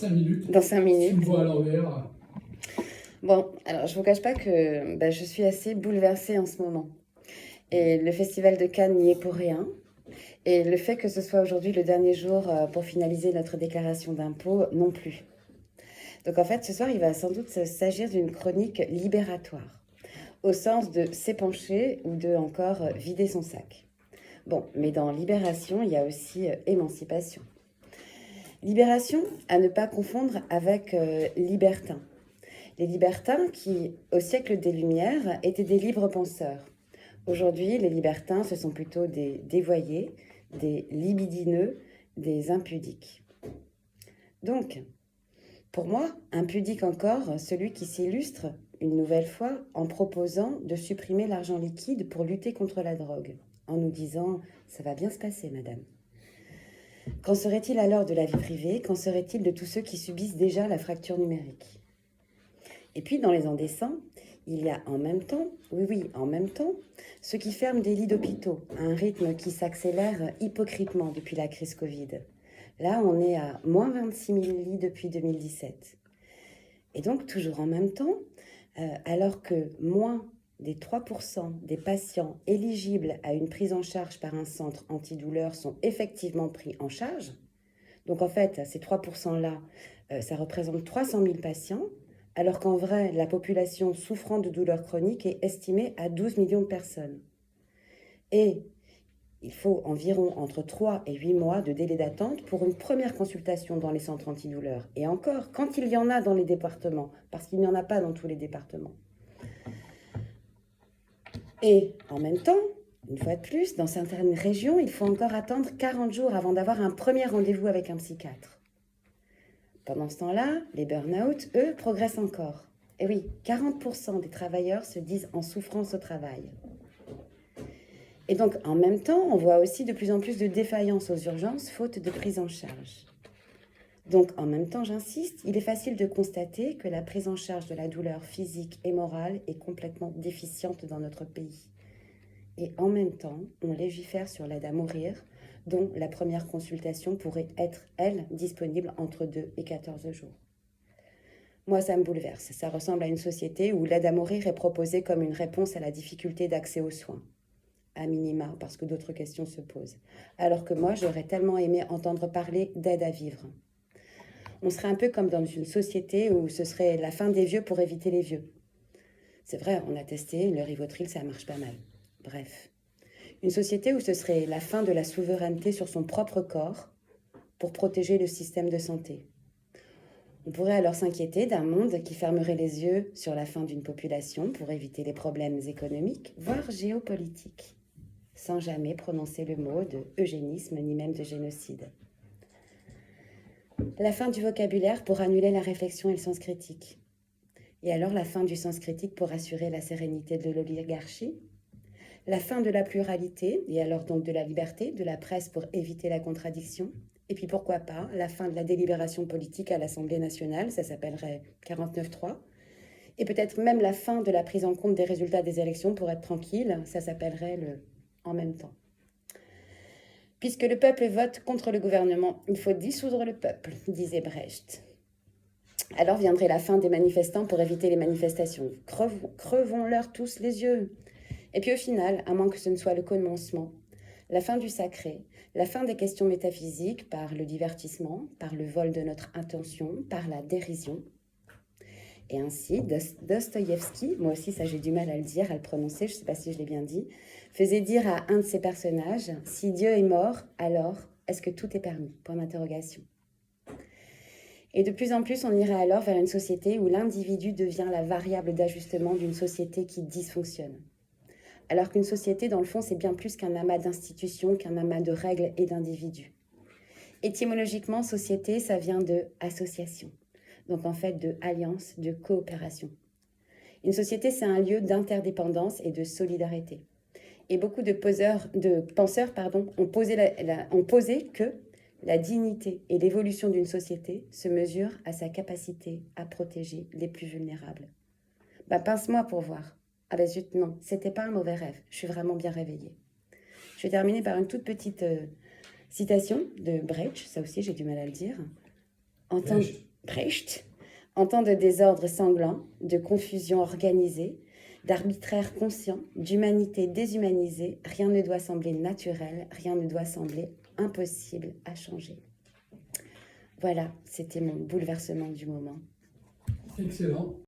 5 minutes. Dans 5 Tu minutes. me vois à l'envers. Bon, alors je vous cache pas que je suis assez bouleversée en ce moment. Et le Festival de Cannes n'y est pour rien. Et le fait que ce soit aujourd'hui le dernier jour pour finaliser notre déclaration d'impôt non plus. Donc en fait, ce soir, il va sans doute s'agir d'une chronique libératoire, au sens de s'épancher ou de encore vider son sac. Bon, mais dans libération, il y a aussi émancipation. Libération, à ne pas confondre avec libertin. Les libertins qui, au siècle des Lumières, étaient des libres penseurs. Aujourd'hui, les libertins, ce sont plutôt des dévoyés, des libidineux, des impudiques. Donc, pour moi, impudique encore celui qui s'illustre, une nouvelle fois, en proposant de supprimer l'argent liquide pour lutter contre la drogue, en nous disant « ça va bien se passer, madame ». Qu'en serait-il alors de la vie privée? Qu'en serait-il de tous ceux qui subissent déjà la fracture numérique? Et puis, dans les indécents, il y a en même temps, oui, en même temps, ceux qui ferment des lits d'hôpitaux, à un rythme qui s'accélère hypocritement depuis la crise Covid. Là, on est à moins 26 000 lits depuis 2017. Et donc, toujours en même temps, alors que moins des 3% des patients éligibles à une prise en charge par un centre antidouleur sont effectivement pris en charge, donc en fait, ces 3%-là, ça représente 300 000 patients, alors qu'en vrai, la population souffrant de douleurs chroniques est estimée à 12 millions de personnes. Et il faut environ entre 3 et 8 mois de délai d'attente pour une première consultation dans les centres antidouleurs. Et encore, quand il y en a dans les départements, parce qu'il n'y en a pas dans tous les départements. Et en même temps, une fois de plus, dans certaines régions, il faut encore attendre 40 jours avant d'avoir un premier rendez-vous avec un psychiatre. Pendant ce temps-là, les burn-out, eux, progressent encore. Et oui, 40% des travailleurs se disent en souffrance au travail. Et donc, en même temps, on voit aussi de plus en plus de défaillances aux urgences, faute de prise en charge. Donc, en même temps, j'insiste, il est facile de constater que la prise en charge de la douleur physique et morale est complètement déficiente dans notre pays. Et en même temps, on légifère sur l'aide à mourir, dont la première consultation pourrait être, elle, disponible entre 2 et 14 jours. Moi, ça me bouleverse. Ça ressemble à une société où l'aide à mourir est proposée comme une réponse à la difficulté d'accès aux soins. À minima, parce que d'autres questions se posent. Alors que moi, j'aurais tellement aimé entendre parler d'aide à vivre. On serait un peu comme dans une société où ce serait la fin des vieux pour éviter les vieux. C'est vrai, on a testé, le Rivotril, ça marche pas mal. Bref. Une société où ce serait la fin de la souveraineté sur son propre corps pour protéger le système de santé. On pourrait alors s'inquiéter d'un monde qui fermerait les yeux sur la fin d'une population pour éviter les problèmes économiques, voire géopolitiques, sans jamais prononcer le mot de eugénisme ni même de génocide. La fin du vocabulaire pour annuler la réflexion et le sens critique. Et alors la fin du sens critique pour assurer la sérénité de l'oligarchie. La fin de la pluralité, et alors donc de la liberté, de la presse pour éviter la contradiction. Et puis pourquoi pas, la fin de la délibération politique à l'Assemblée nationale, ça s'appellerait 49.3. Et peut-être même la fin de la prise en compte des résultats des élections pour être tranquille, ça s'appellerait le en même temps. Puisque le peuple vote contre le gouvernement, il faut dissoudre le peuple, disait Brecht. Alors viendrait la fin des manifestants pour éviter les manifestations. Crevons-leur tous les yeux. Et puis au final, à moins que ce ne soit le commencement, la fin du sacré, la fin des questions métaphysiques par le divertissement, par le vol de notre attention, par la dérision. Et ainsi, Dostoïevski, moi aussi ça j'ai du mal à le dire, à le prononcer, je ne sais pas si je l'ai bien dit, faisait dire à un de ses personnages, « Si Dieu est mort, alors est-ce que tout est permis ?» Point d'interrogation. Et de plus en plus, on irait alors vers une société où l'individu devient la variable d'ajustement d'une société qui dysfonctionne. Alors qu'une société, dans le fond, c'est bien plus qu'un amas d'institutions, qu'un amas de règles et d'individus. Étymologiquement, société, ça vient de association. Donc en fait, de alliance, de coopération. Une société, c'est un lieu d'interdépendance et de solidarité. Et beaucoup de penseurs ont posé que la dignité et l'évolution d'une société se mesurent à sa capacité à protéger les plus vulnérables. Pince-moi pour voir. Ah ben zut, non, c'était pas un mauvais rêve. Je suis vraiment bien réveillée. Je vais terminer par une toute petite citation de Brecht, ça aussi j'ai du mal à le dire. Brecht, en temps de désordre sanglant, de confusion organisée, d'arbitraire conscient, d'humanité déshumanisée, rien ne doit sembler naturel, rien ne doit sembler impossible à changer. Voilà, c'était mon bouleversement du moment. Excellent.